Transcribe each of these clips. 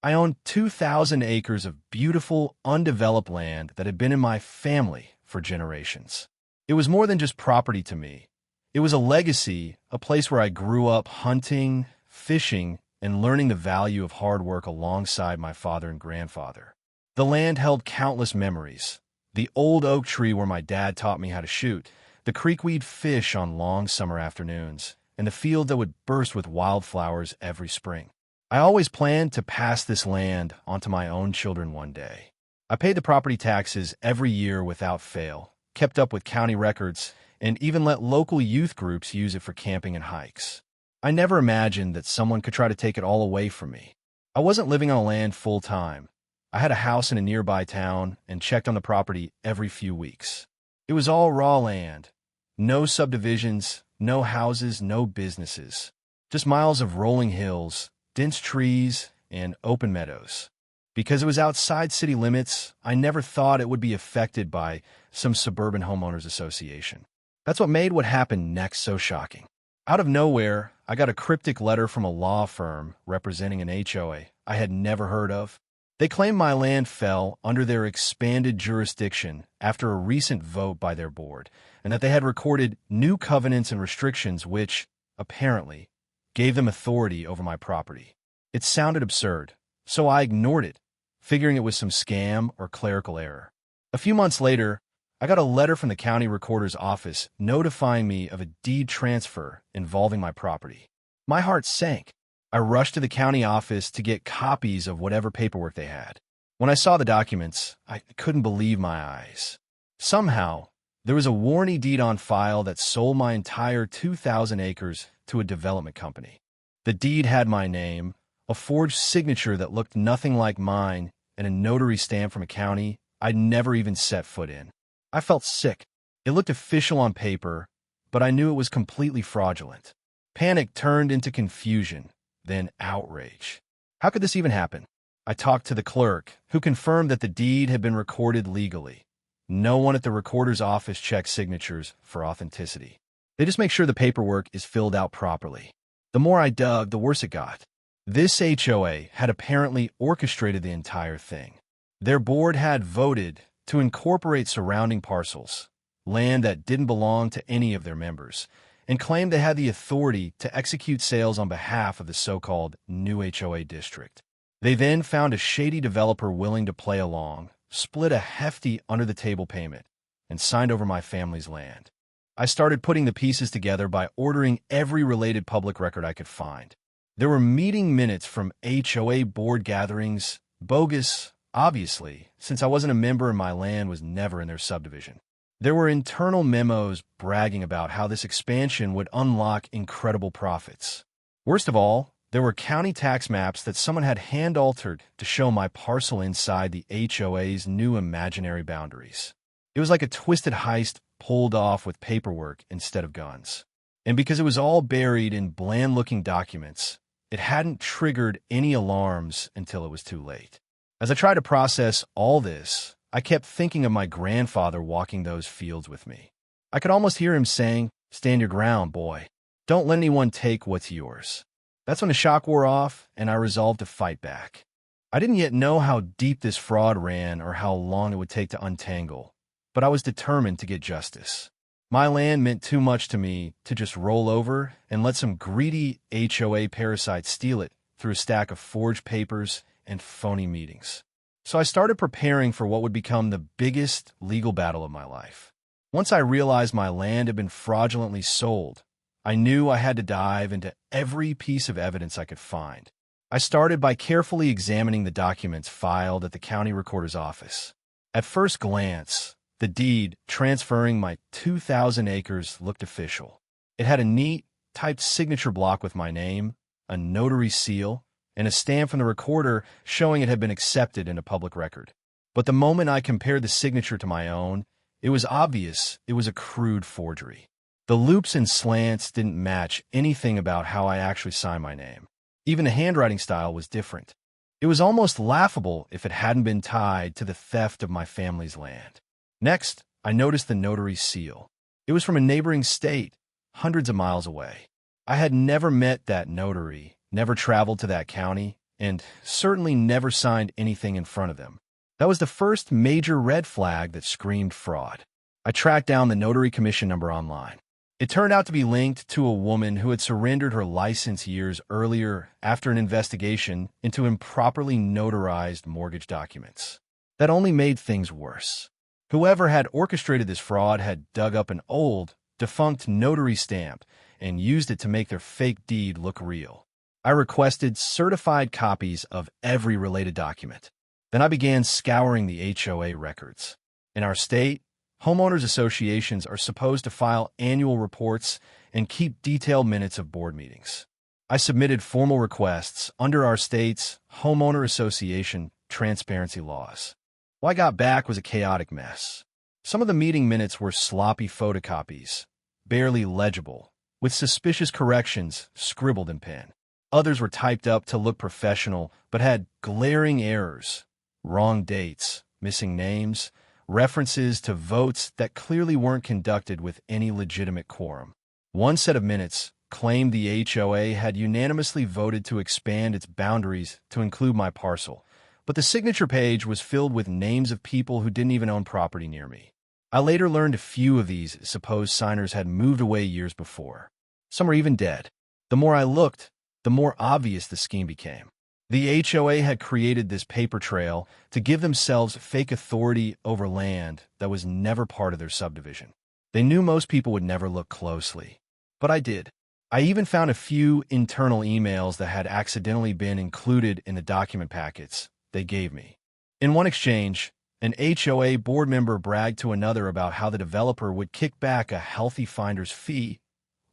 I owned 2,000 acres of beautiful, undeveloped land that had been in my family for generations. It was more than just property to me. It was a legacy, a place where I grew up hunting, fishing, and learning the value of hard work alongside my father and grandfather. The land held countless memories. The old oak tree where my dad taught me how to shoot, the creek we'd fish on long summer afternoons, and the field that would burst with wildflowers every spring. I always planned to pass this land onto my own children one day. I paid the property taxes every year without fail, kept up with county records, and even let local youth groups use it for camping and hikes. I never imagined that someone could try to take it all away from me. I wasn't living on land full-time. I had a house in a nearby town and checked on the property every few weeks. It was all raw land. No subdivisions, no houses, no businesses. Just miles of rolling hills, dense trees, and open meadows. Because it was outside city limits, I never thought it would be affected by some suburban homeowners association. That's what made what happened next so shocking. Out of nowhere, I got a cryptic letter from a law firm representing an HOA I had never heard of. They claimed my land fell under their expanded jurisdiction after a recent vote by their board, and that they had recorded new covenants and restrictions which, apparently, gave them authority over my property. It sounded absurd, so I ignored it, figuring it was some scam or clerical error. A few months later, I got a letter from the county recorder's office notifying me of a deed transfer involving my property. My heart sank. I rushed to the county office to get copies of whatever paperwork they had. When I saw the documents, I couldn't believe my eyes. Somehow, there was a warranty deed on file that sold my entire 2,000 acres to a development company. The deed had my name, a forged signature that looked nothing like mine, and a notary stamp from a county I'd never even set foot in. I felt sick. It looked official on paper, but I knew it was completely fraudulent. Panic turned into confusion, then outrage. How could this even happen? I talked to the clerk, who confirmed that the deed had been recorded legally. No one at the recorder's office checks signatures for authenticity. They just make sure the paperwork is filled out properly. The more I dug, the worse it got. This HOA had apparently orchestrated the entire thing. Their board had voted to incorporate surrounding parcels, land that didn't belong to any of their members, and claimed they had the authority to execute sales on behalf of the so-called new HOA district. They then found a shady developer willing to play along, split a hefty under-the-table payment, and signed over my family's land. I started putting the pieces together by ordering every related public record I could find. There were meeting minutes from HOA board gatherings, bogus, obviously, since I wasn't a member and my land was never in their subdivision. There were internal memos bragging about how this expansion would unlock incredible profits. Worst of all, there were county tax maps that someone had hand-altered to show my parcel inside the HOA's new imaginary boundaries. It was like a twisted heist pulled off with paperwork instead of guns. And because it was all buried in bland-looking documents, it hadn't triggered any alarms until it was too late. As I tried to process all this, I kept thinking of my grandfather walking those fields with me. I could almost hear him saying, "Stand your ground, boy. Don't let anyone take what's yours." That's when the shock wore off, and I resolved to fight back. I didn't yet know how deep this fraud ran or how long it would take to untangle, but I was determined to get justice. My land meant too much to me to just roll over and let some greedy HOA parasite steal it through a stack of forged papers and phony meetings. So I started preparing for what would become the biggest legal battle of my life. Once I realized my land had been fraudulently sold, I knew I had to dive into every piece of evidence I could find. I started by carefully examining the documents filed at the county recorder's office. At first glance, the deed transferring my 2,000 acres looked official. It had a neat, typed signature block with my name, a notary seal, and a stamp from the recorder showing it had been accepted into public record. But the moment I compared the signature to my own, it was obvious it was a crude forgery. The loops and slants didn't match anything about how I actually signed my name. Even the handwriting style was different. It was almost laughable if it hadn't been tied to the theft of my family's land. Next, I noticed the notary seal. It was from a neighboring state, hundreds of miles away. I had never met that notary, never traveled to that county, and certainly never signed anything in front of them. That was the first major red flag that screamed fraud. I tracked down the notary commission number online. It turned out to be linked to a woman who had surrendered her license years earlier after an investigation into improperly notarized mortgage documents. That only made things worse. Whoever had orchestrated this fraud had dug up an old, defunct notary stamp and used it to make their fake deed look real. I requested certified copies of every related document. Then I began scouring the HOA records. In our state, homeowners associations are supposed to file annual reports and keep detailed minutes of board meetings. I submitted formal requests under our state's Homeowner Association transparency laws. What I got back was a chaotic mess. Some of the meeting minutes were sloppy photocopies, barely legible, with suspicious corrections scribbled in pen. Others were typed up to look professional, but had glaring errors, wrong dates, missing names, references to votes that clearly weren't conducted with any legitimate quorum. One set of minutes claimed the HOA had unanimously voted to expand its boundaries to include my parcel, but the signature page was filled with names of people who didn't even own property near me. I later learned a few of these supposed signers had moved away years before. Some were even dead. The more I looked, the more obvious the scheme became. The HOA had created this paper trail to give themselves fake authority over land that was never part of their subdivision. They knew most people would never look closely, but I did. I even found a few internal emails that had accidentally been included in the document packets they gave me. In one exchange, an HOA board member bragged to another about how the developer would kick back a healthy finder's fee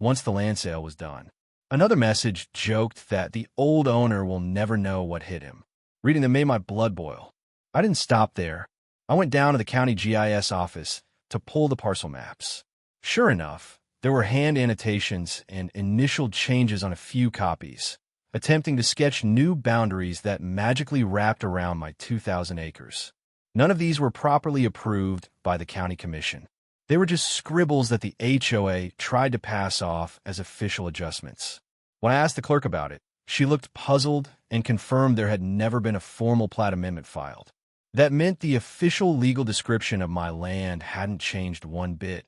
once the land sale was done. Another message joked that the old owner will never know what hit him. Reading them made my blood boil. I didn't stop there. I went down to the county GIS office to pull the parcel maps. Sure enough, there were hand annotations and initial changes on a few copies, attempting to sketch new boundaries that magically wrapped around my 2,000 acres. None of these were properly approved by the county commission. They were just scribbles that the HOA tried to pass off as official adjustments. When I asked the clerk about it, she looked puzzled and confirmed there had never been a formal plat amendment filed. That meant the official legal description of my land hadn't changed one bit.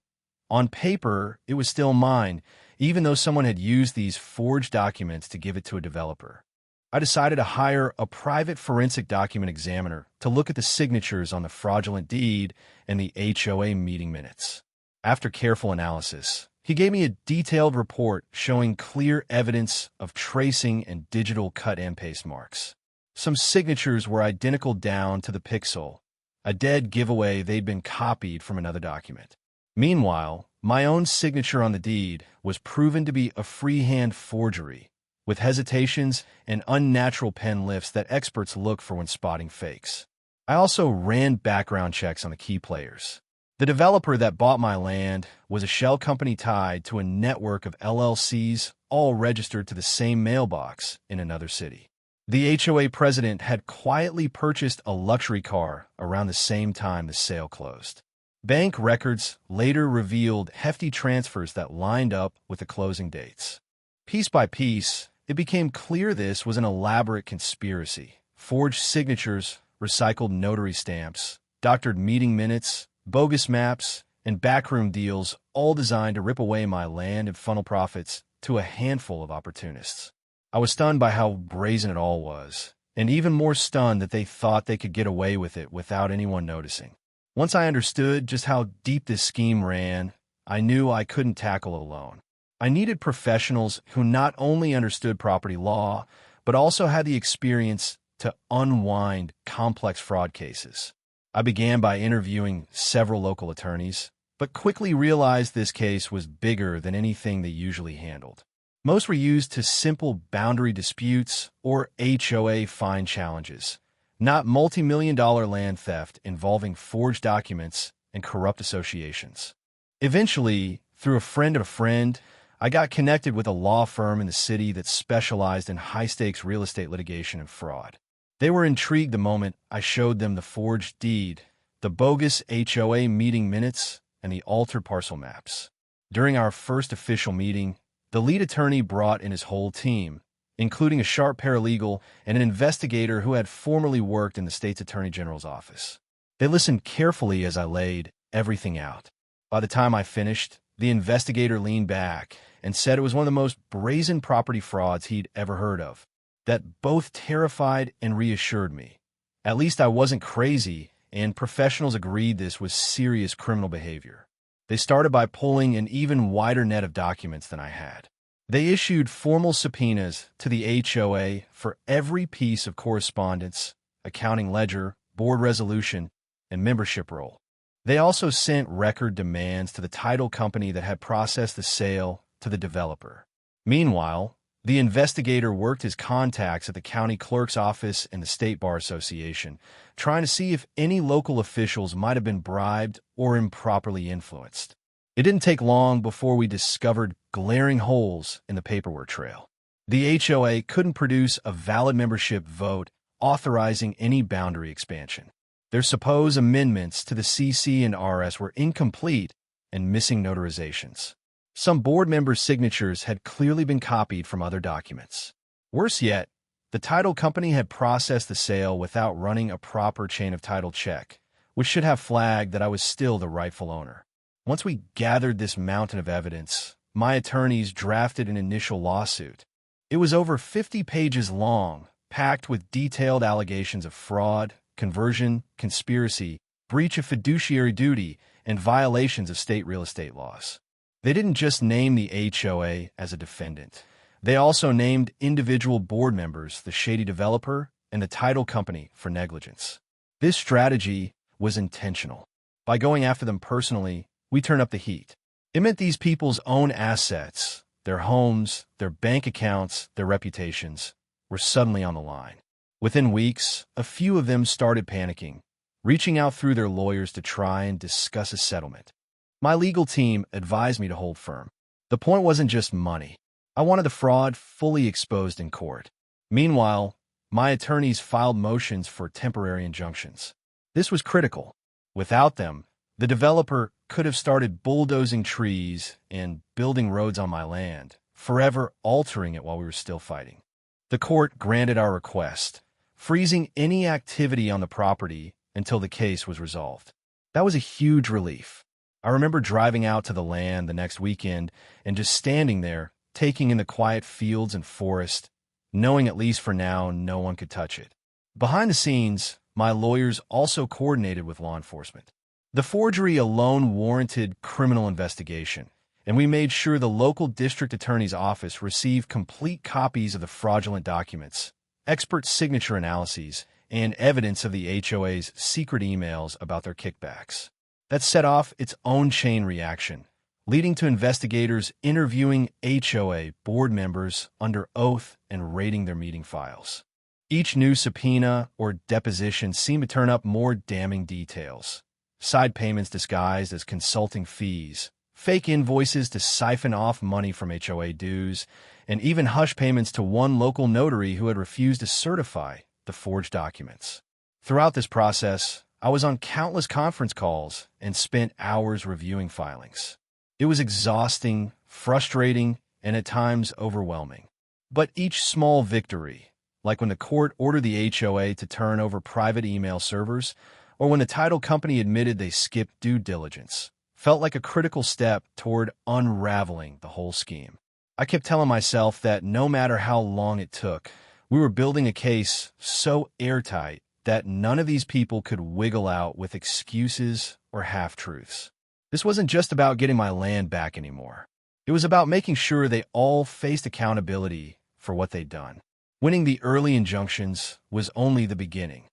On paper, it was still mine, even though someone had used these forged documents to give it to a developer. I decided to hire a private forensic document examiner to look at the signatures on the fraudulent deed and the HOA meeting minutes. After careful analysis, he gave me a detailed report showing clear evidence of tracing and digital cut and paste marks. Some signatures were identical down to the pixel, a dead giveaway they'd been copied from another document. Meanwhile, my own signature on the deed was proven to be a freehand forgery, with hesitations and unnatural pen lifts that experts look for when spotting fakes. I also ran background checks on the key players. The developer that bought my land was a shell company tied to a network of LLCs, all registered to the same mailbox in another city. The HOA president had quietly purchased a luxury car around the same time the sale closed. Bank records later revealed hefty transfers that lined up with the closing dates. Piece by piece, it became clear this was an elaborate conspiracy. Forged signatures, recycled notary stamps, doctored meeting minutes, bogus maps, and backroom deals, all designed to rip away my land and funnel profits to a handful of opportunists. I was stunned by how brazen it all was, and even more stunned that they thought they could get away with it without anyone noticing. Once I understood just how deep this scheme ran, I knew I couldn't tackle it alone. I needed professionals who not only understood property law, but also had the experience to unwind complex fraud cases. I began by interviewing several local attorneys, but quickly realized this case was bigger than anything they usually handled. Most were used to simple boundary disputes or HOA fine challenges, not multi-million-dollar land theft involving forged documents and corrupt associations. Eventually, through a friend of a friend, I got connected with a law firm in the city that specialized in high-stakes real estate litigation and fraud. They were intrigued the moment I showed them the forged deed, the bogus HOA meeting minutes, and the altered parcel maps. During our first official meeting, the lead attorney brought in his whole team, including a sharp paralegal and an investigator who had formerly worked in the state's attorney general's office. They listened carefully as I laid everything out. By the time I finished, the investigator leaned back and said it was one of the most brazen property frauds he'd ever heard of. That both terrified and reassured me. At least I wasn't crazy, and professionals agreed this was serious criminal behavior. They started by pulling an even wider net of documents than I had. They issued formal subpoenas to the HOA for every piece of correspondence, accounting ledger, board resolution, and membership roll. They also sent record demands to the title company that had processed the sale to the developer. Meanwhile, the investigator worked his contacts at the county clerk's office and the State Bar Association, trying to see if any local officials might have been bribed or improperly influenced. It didn't take long before we discovered glaring holes in the paperwork trail. The HOA couldn't produce a valid membership vote authorizing any boundary expansion. Their supposed amendments to the CC and RS were incomplete and missing notarizations. Some board members' signatures had clearly been copied from other documents. Worse yet, the title company had processed the sale without running a proper chain of title check, which should have flagged that I was still the rightful owner. Once we gathered this mountain of evidence, my attorneys drafted an initial lawsuit. It was over 50 pages long, packed with detailed allegations of fraud, conversion, conspiracy, breach of fiduciary duty, and violations of state real estate laws. They didn't just name the HOA as a defendant. They also named individual board members, the shady developer, and the title company for negligence. This strategy was intentional. By going after them personally, we turned up the heat. It meant these people's own assets, their homes, their bank accounts, their reputations, were suddenly on the line. Within weeks, a few of them started panicking, reaching out through their lawyers to try and discuss a settlement. My legal team advised me to hold firm. The point wasn't just money. I wanted the fraud fully exposed in court. Meanwhile, my attorneys filed motions for temporary injunctions. This was critical. Without them, the developer could have started bulldozing trees and building roads on my land, forever altering it while we were still fighting. The court granted our request, freezing any activity on the property until the case was resolved. That was a huge relief. I remember driving out to the land the next weekend and just standing there, taking in the quiet fields and forest, knowing at least for now no one could touch it. Behind the scenes, my lawyers also coordinated with law enforcement. The forgery alone warranted criminal investigation, and we made sure the local district attorney's office received complete copies of the fraudulent documents, expert signature analyses, and evidence of the HOA's secret emails about their kickbacks. That set off its own chain reaction, leading to investigators interviewing HOA board members under oath and raiding their meeting files. Each new subpoena or deposition seemed to turn up more damning details. Side payments disguised as consulting fees, fake invoices to siphon off money from HOA dues, and even hush payments to one local notary who had refused to certify the forged documents. Throughout this process, I was on countless conference calls and spent hours reviewing filings. It was exhausting, frustrating, and at times overwhelming. But each small victory, like when the court ordered the HOA to turn over private email servers, or when the title company admitted they skipped due diligence, felt like a critical step toward unraveling the whole scheme. I kept telling myself that no matter how long it took, we were building a case so airtight that none of these people could wiggle out with excuses or half-truths. This wasn't just about getting my land back anymore. It was about making sure they all faced accountability for what they'd done. Winning the early injunctions was only the beginning.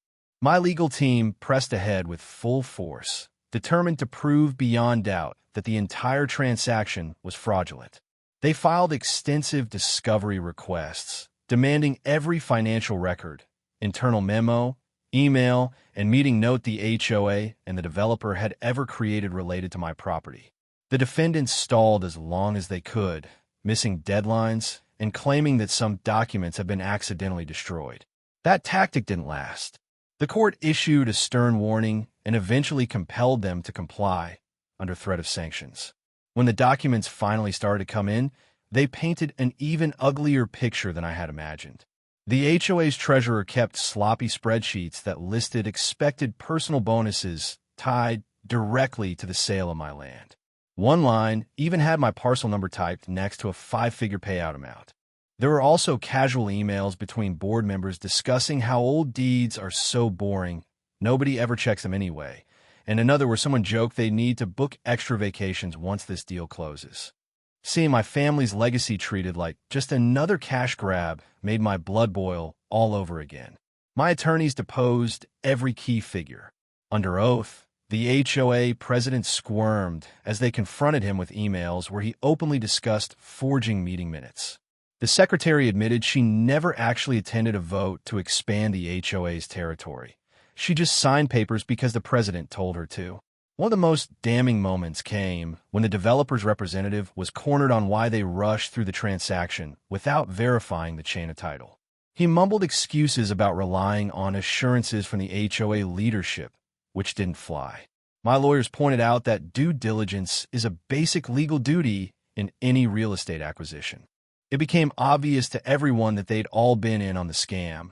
My legal team pressed ahead with full force, determined to prove beyond doubt that the entire transaction was fraudulent. They filed extensive discovery requests, demanding every financial record, internal memo, email, and meeting note the HOA and the developer had ever created related to my property. The defendants stalled as long as they could, missing deadlines and claiming that some documents had been accidentally destroyed. That tactic didn't last. The court issued a stern warning and eventually compelled them to comply under threat of sanctions. When the documents finally started to come in, They painted an even uglier picture than I had imagined. The HOA's treasurer kept sloppy spreadsheets that listed expected personal bonuses tied directly to the sale of my land. One line even had my parcel number typed next to a five-figure payout amount. There were also casual emails between board members discussing how old deeds are so boring, nobody ever checks them anyway, and another where someone joked they need to book extra vacations once this deal closes. Seeing my family's legacy treated like just another cash grab made my blood boil all over again. My attorneys deposed every key figure. Under oath, the HOA president squirmed as they confronted him with emails where he openly discussed forging meeting minutes. The secretary admitted she never actually attended a vote to expand the HOA's territory. She just signed papers because the president told her to. One of the most damning moments came when the developer's representative was cornered on why they rushed through the transaction without verifying the chain of title. He mumbled excuses about relying on assurances from the HOA leadership, which didn't fly. My lawyers pointed out that due diligence is a basic legal duty in any real estate acquisition. It became obvious to everyone that they'd all been in on the scam,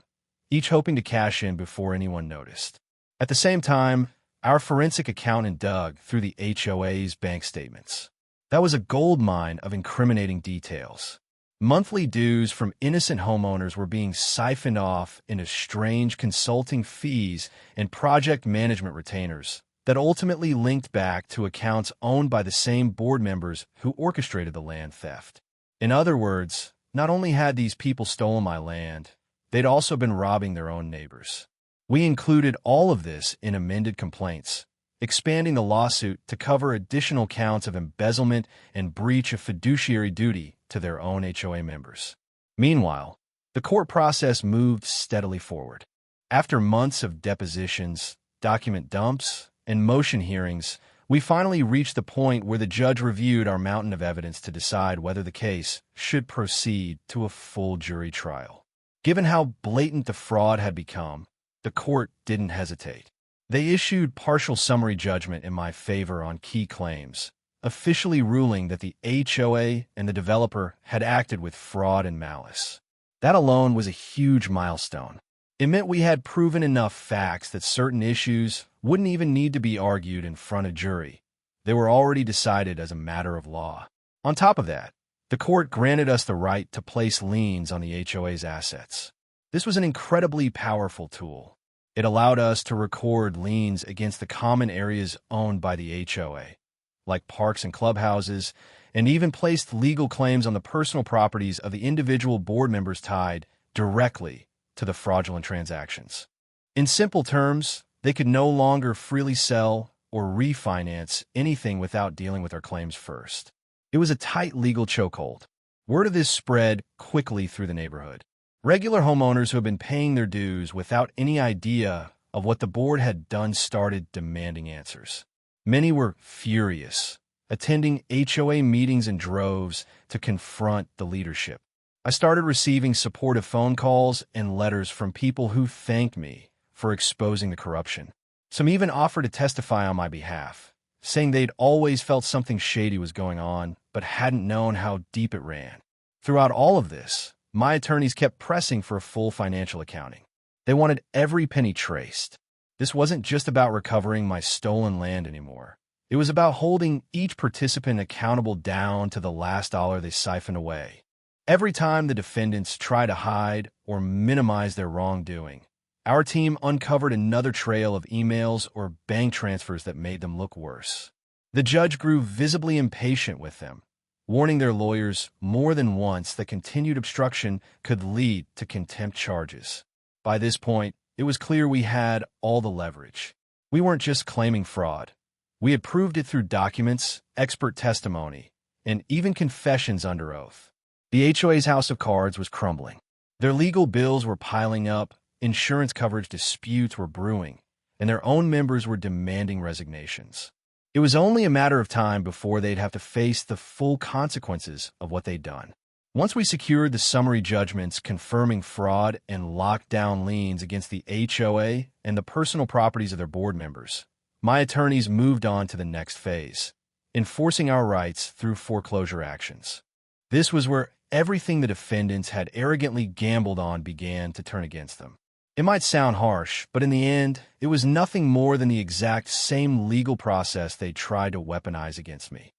each hoping to cash in before anyone noticed. At the same time, our forensic accountant dug through the HOA's bank statements. That was a goldmine of incriminating details. Monthly dues from innocent homeowners were being siphoned off into strange consulting fees and project management retainers that ultimately linked back to accounts owned by the same board members who orchestrated the land theft. In other words, not only had these people stolen my land, they'd also been robbing their own neighbors. We included all of this in amended complaints, expanding the lawsuit to cover additional counts of embezzlement and breach of fiduciary duty to their own HOA members. Meanwhile, the court process moved steadily forward. After months of depositions, document dumps, and motion hearings, we finally reached the point where the judge reviewed our mountain of evidence to decide whether the case should proceed to a full jury trial. Given how blatant the fraud had become, the court didn't hesitate. They issued partial summary judgment in my favor on key claims, officially ruling that the HOA and the developer had acted with fraud and malice. That alone was a huge milestone. It meant we had proven enough facts that certain issues wouldn't even need to be argued in front of jury. They were already decided as a matter of law. On top of that, the court granted us the right to place liens on the HOA's assets. This was an incredibly powerful tool. It allowed us to record liens against the common areas owned by the HOA, like parks and clubhouses, and even placed legal claims on the personal properties of the individual board members tied directly to the fraudulent transactions. In simple terms, they could no longer freely sell or refinance anything without dealing with our claims first. It was a tight legal chokehold. Word of this spread quickly through the neighborhood. Regular homeowners who had been paying their dues without any idea of what the board had done started demanding answers. Many were furious, attending HOA meetings in droves to confront the leadership. I started receiving supportive phone calls and letters from people who thanked me for exposing the corruption. Some even offered to testify on my behalf, saying they'd always felt something shady was going on, but hadn't known how deep it ran. Throughout all of this, my attorneys kept pressing for a full financial accounting. They wanted every penny traced. This wasn't just about recovering my stolen land anymore. It was about holding each participant accountable down to the last dollar they siphoned away. Every time the defendants tried to hide or minimize their wrongdoing, our team uncovered another trail of emails or bank transfers that made them look worse. The judge grew visibly impatient with them, warning their lawyers more than once that continued obstruction could lead to contempt charges. By this point, it was clear we had all the leverage. We weren't just claiming fraud. We had proved it through documents, expert testimony, and even confessions under oath. The HOA's house of cards was crumbling. Their legal bills were piling up, insurance coverage disputes were brewing, and their own members were demanding resignations. It was only a matter of time before they'd have to face the full consequences of what they'd done. Once we secured the summary judgments confirming fraud and locked down liens against the HOA and the personal properties of their board members, my attorneys moved on to the next phase, enforcing our rights through foreclosure actions. This was where everything the defendants had arrogantly gambled on began to turn against them. It might sound harsh, but in the end, it was nothing more than the exact same legal process they tried to weaponize against me.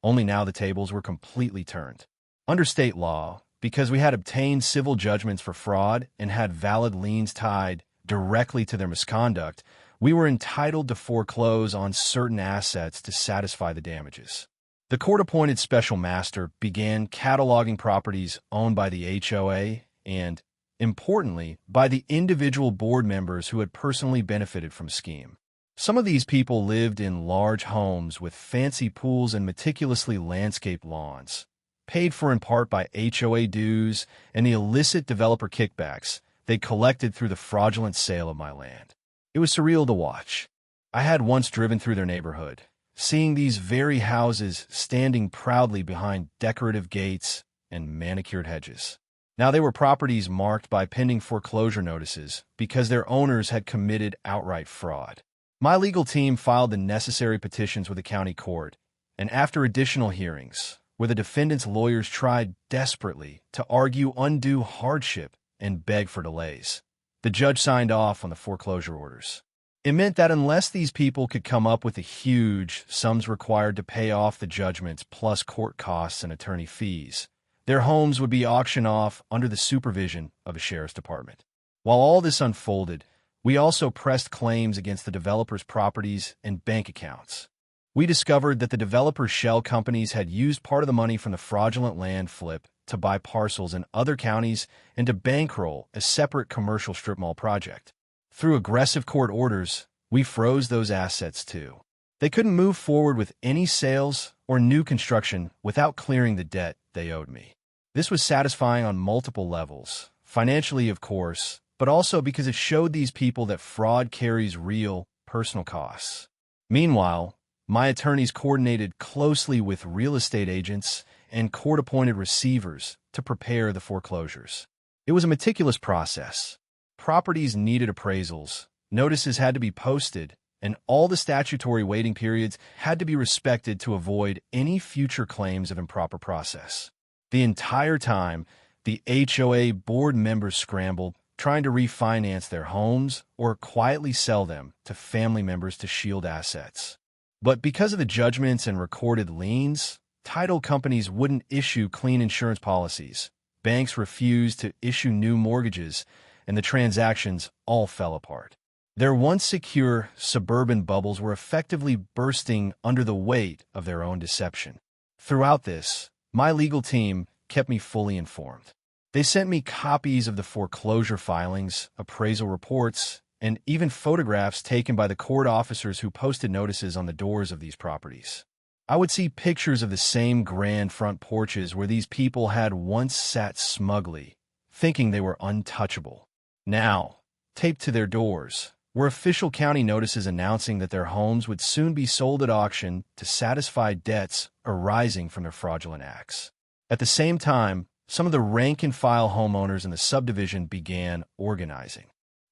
Only now the tables were completely turned. Under state law, because we had obtained civil judgments for fraud and had valid liens tied directly to their misconduct, we were entitled to foreclose on certain assets to satisfy the damages. The court-appointed special master began cataloging properties owned by the HOA and, importantly, by the individual board members who had personally benefited from the scheme. Some of these people lived in large homes with fancy pools and meticulously landscaped lawns, paid for in part by HOA dues and the illicit developer kickbacks they collected through the fraudulent sale of my land. It was surreal to watch. I had once driven through their neighborhood, seeing these very houses standing proudly behind decorative gates and manicured hedges. Now they were properties marked by pending foreclosure notices because their owners had committed outright fraud. My legal team filed the necessary petitions with the county court, and after additional hearings, where the defendants' lawyers tried desperately to argue undue hardship and beg for delays, the judge signed off on the foreclosure orders. It meant that unless these people could come up with the huge sums required to pay off the judgments plus court costs and attorney fees, their homes would be auctioned off under the supervision of a sheriff's department. While all this unfolded, we also pressed claims against the developers' properties and bank accounts. We discovered that the developers' shell companies had used part of the money from the fraudulent land flip to buy parcels in other counties and to bankroll a separate commercial strip mall project. Through aggressive court orders, we froze those assets too. They couldn't move forward with any sales or new construction without clearing the debt they owed me. This was satisfying on multiple levels, financially of course, but also because it showed these people that fraud carries real, personal costs. Meanwhile, my attorneys coordinated closely with real estate agents and court-appointed receivers to prepare the foreclosures. It was a meticulous process. Properties needed appraisals, notices had to be posted, and all the statutory waiting periods had to be respected to avoid any future claims of improper process. The entire time, the HOA board members scrambled, trying to refinance their homes or quietly sell them to family members to shield assets. But because of the judgments and recorded liens, title companies wouldn't issue clean insurance policies, banks refused to issue new mortgages, and the transactions all fell apart. Their once secure suburban bubbles were effectively bursting under the weight of their own deception. Throughout this, my legal team kept me fully informed. They sent me copies of the foreclosure filings, appraisal reports, and even photographs taken by the court officers who posted notices on the doors of these properties. I would see pictures of the same grand front porches where these people had once sat smugly, thinking they were untouchable. Now, taped to their doors, were official county notices announcing that their homes would soon be sold at auction to satisfy debts arising from their fraudulent acts. At the same time, some of the rank-and-file homeowners in the subdivision began organizing.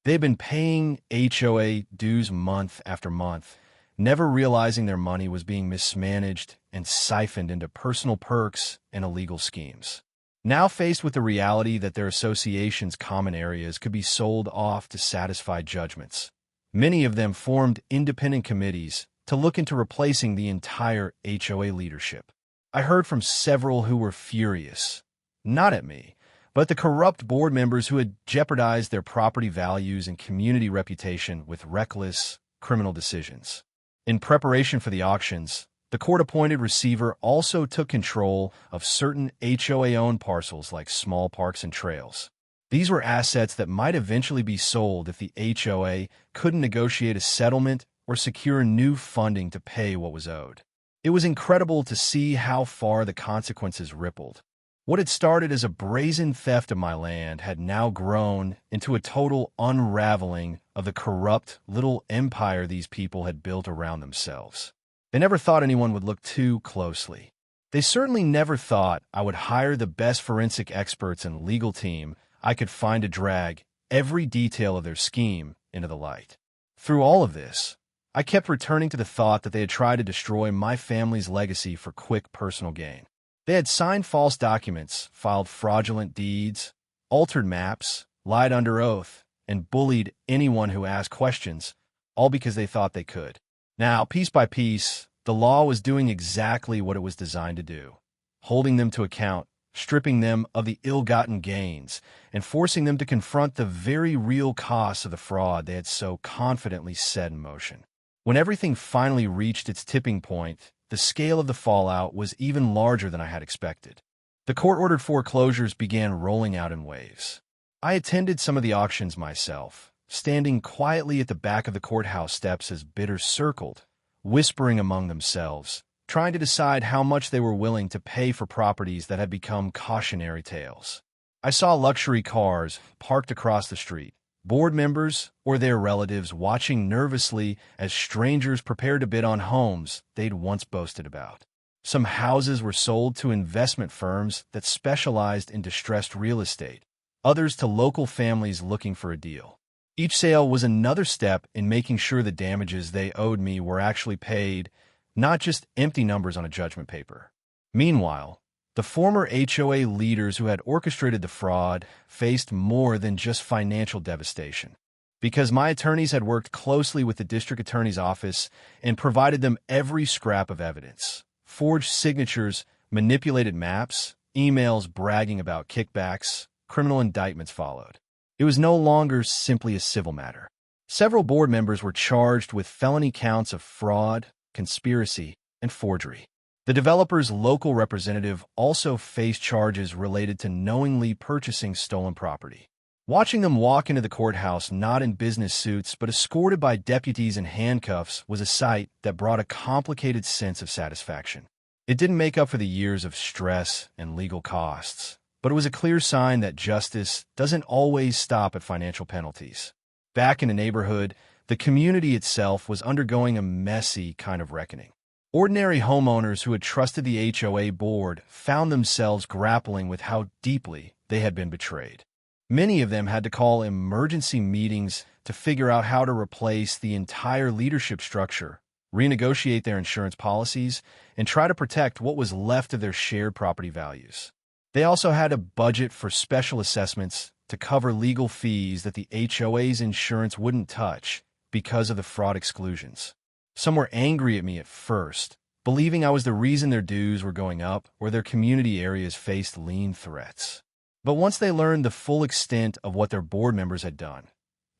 They had been paying HOA dues month after month, never realizing their money was being mismanaged and siphoned into personal perks and illegal schemes. Now faced with the reality that their association's common areas could be sold off to satisfy judgments, many of them formed independent committees to look into replacing the entire HOA leadership. I heard from several who were furious, not at me, but the corrupt board members who had jeopardized their property values and community reputation with reckless, criminal decisions. In preparation for the auctions, the court-appointed receiver also took control of certain HOA-owned parcels like small parks and trails. These were assets that might eventually be sold if the HOA couldn't negotiate a settlement or secure new funding to pay what was owed. It was incredible to see how far the consequences rippled. What had started as a brazen theft of my land had now grown into a total unraveling of the corrupt little empire these people had built around themselves. They never thought anyone would look too closely. They certainly never thought I would hire the best forensic experts and legal team I could find to drag every detail of their scheme into the light. Through all of this, I kept returning to the thought that they had tried to destroy my family's legacy for quick personal gain. They had signed false documents, filed fraudulent deeds, altered maps, lied under oath, and bullied anyone who asked questions, all because they thought they could. Now, piece by piece, the law was doing exactly what it was designed to do, holding them to account, stripping them of the ill-gotten gains, and forcing them to confront the very real costs of the fraud they had so confidently set in motion. When everything finally reached its tipping point, the scale of the fallout was even larger than I had expected. The court-ordered foreclosures began rolling out in waves. I attended some of the auctions myself, standing quietly at the back of the courthouse steps as bidders circled, whispering among themselves, trying to decide how much they were willing to pay for properties that had become cautionary tales. I saw luxury cars parked across the street, board members or their relatives watching nervously as strangers prepared to bid on homes they'd once boasted about. Some houses were sold to investment firms that specialized in distressed real estate, others to local families looking for a deal. Each sale was another step in making sure the damages they owed me were actually paid, not just empty numbers on a judgment paper. Meanwhile, the former HOA leaders who had orchestrated the fraud faced more than just financial devastation. Because my attorneys had worked closely with the district attorney's office and provided them every scrap of evidence, forged signatures, manipulated maps, emails bragging about kickbacks, criminal indictments followed. It was no longer simply a civil matter. Several board members were charged with felony counts of fraud, conspiracy, and forgery. The developer's local representative also faced charges related to knowingly purchasing stolen property. Watching them walk into the courthouse not in business suits but escorted by deputies in handcuffs was a sight that brought a complicated sense of satisfaction. It didn't make up for the years of stress and legal costs, but it was a clear sign that justice doesn't always stop at financial penalties. Back in the neighborhood, the community itself was undergoing a messy kind of reckoning. Ordinary homeowners who had trusted the HOA board found themselves grappling with how deeply they had been betrayed. Many of them had to call emergency meetings to figure out how to replace the entire leadership structure, renegotiate their insurance policies, and try to protect what was left of their shared property values. They also had a budget for special assessments to cover legal fees that the HOA's insurance wouldn't touch because of the fraud exclusions. Some were angry at me at first, believing I was the reason their dues were going up or their community areas faced lien threats. But once they learned the full extent of what their board members had done,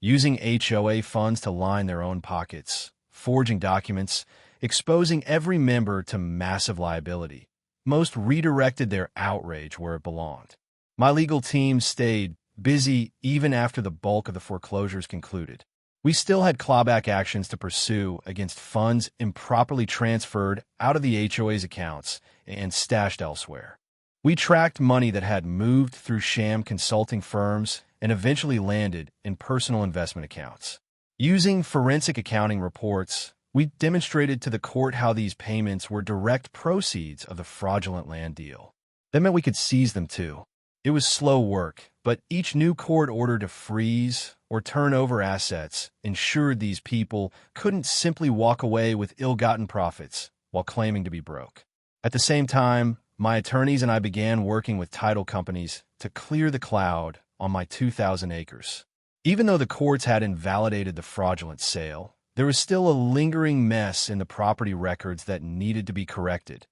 using HOA funds to line their own pockets, forging documents, exposing every member to massive liability, most redirected their outrage where it belonged. My legal team stayed busy even after the bulk of the foreclosures concluded. We still had clawback actions to pursue against funds improperly transferred out of the HOA's accounts and stashed elsewhere. We tracked money that had moved through sham consulting firms and eventually landed in personal investment accounts. Using forensic accounting reports, we demonstrated to the court how these payments were direct proceeds of the fraudulent land deal. That meant we could seize them too. It was slow work, but each new court order to freeze or turn over assets ensured these people couldn't simply walk away with ill-gotten profits while claiming to be broke. At the same time, my attorneys and I began working with title companies to clear the cloud on my 2,000 acres. Even though the courts had invalidated the fraudulent sale, there was still a lingering mess in the property records that needed to be corrected.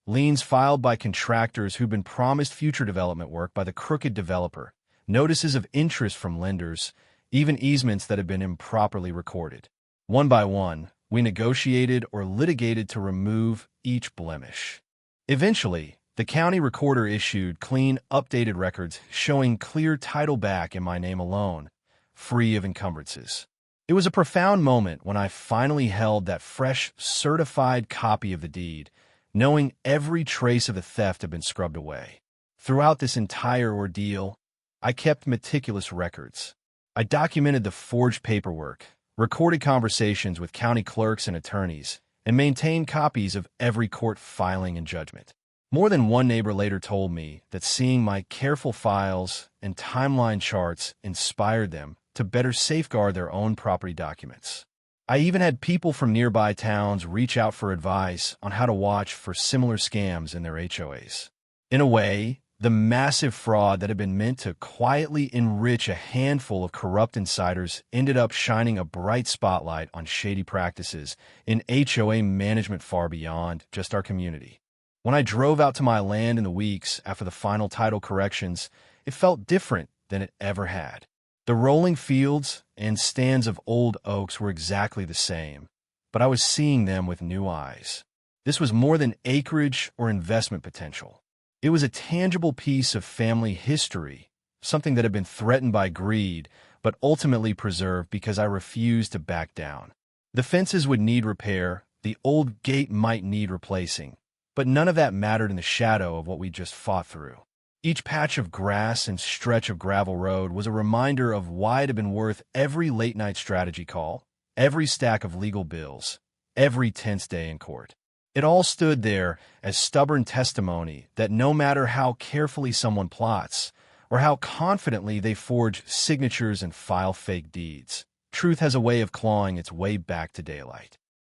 Liens filed by contractors who'd been promised future development work by the crooked developer, notices of interest from lenders, even easements that had been improperly recorded. One by one, we negotiated or litigated to remove each blemish. Eventually, the county recorder issued clean, updated records showing clear title back in my name alone, free of encumbrances. It was a profound moment when I finally held that fresh, certified copy of the deed, knowing every trace of the theft had been scrubbed away. Throughout this entire ordeal, I kept meticulous records. I documented the forged paperwork, recorded conversations with county clerks and attorneys, and maintained copies of every court filing and judgment. More than one neighbor later told me that seeing my careful files and timeline charts inspired them to better safeguard their own property documents. I even had people from nearby towns reach out for advice on how to watch for similar scams in their HOAs. In a way, the massive fraud that had been meant to quietly enrich a handful of corrupt insiders ended up shining a bright spotlight on shady practices in HOA management far beyond just our community. When I drove out to my land in the weeks after the final title corrections, it felt different than it ever had. The rolling fields and stands of old oaks were exactly the same, but I was seeing them with new eyes. This was more than acreage or investment potential. It was a tangible piece of family history, something that had been threatened by greed, but ultimately preserved because I refused to back down. The fences would need repair, the old gate might need replacing, but none of that mattered in the shadow of what we just fought through. Each patch of grass and stretch of gravel road was a reminder of why it had been worth every late-night strategy call, every stack of legal bills, every tense day in court. It all stood there as stubborn testimony that no matter how carefully someone plots, or how confidently they forge signatures and file fake deeds, truth has a way of clawing its way back to daylight.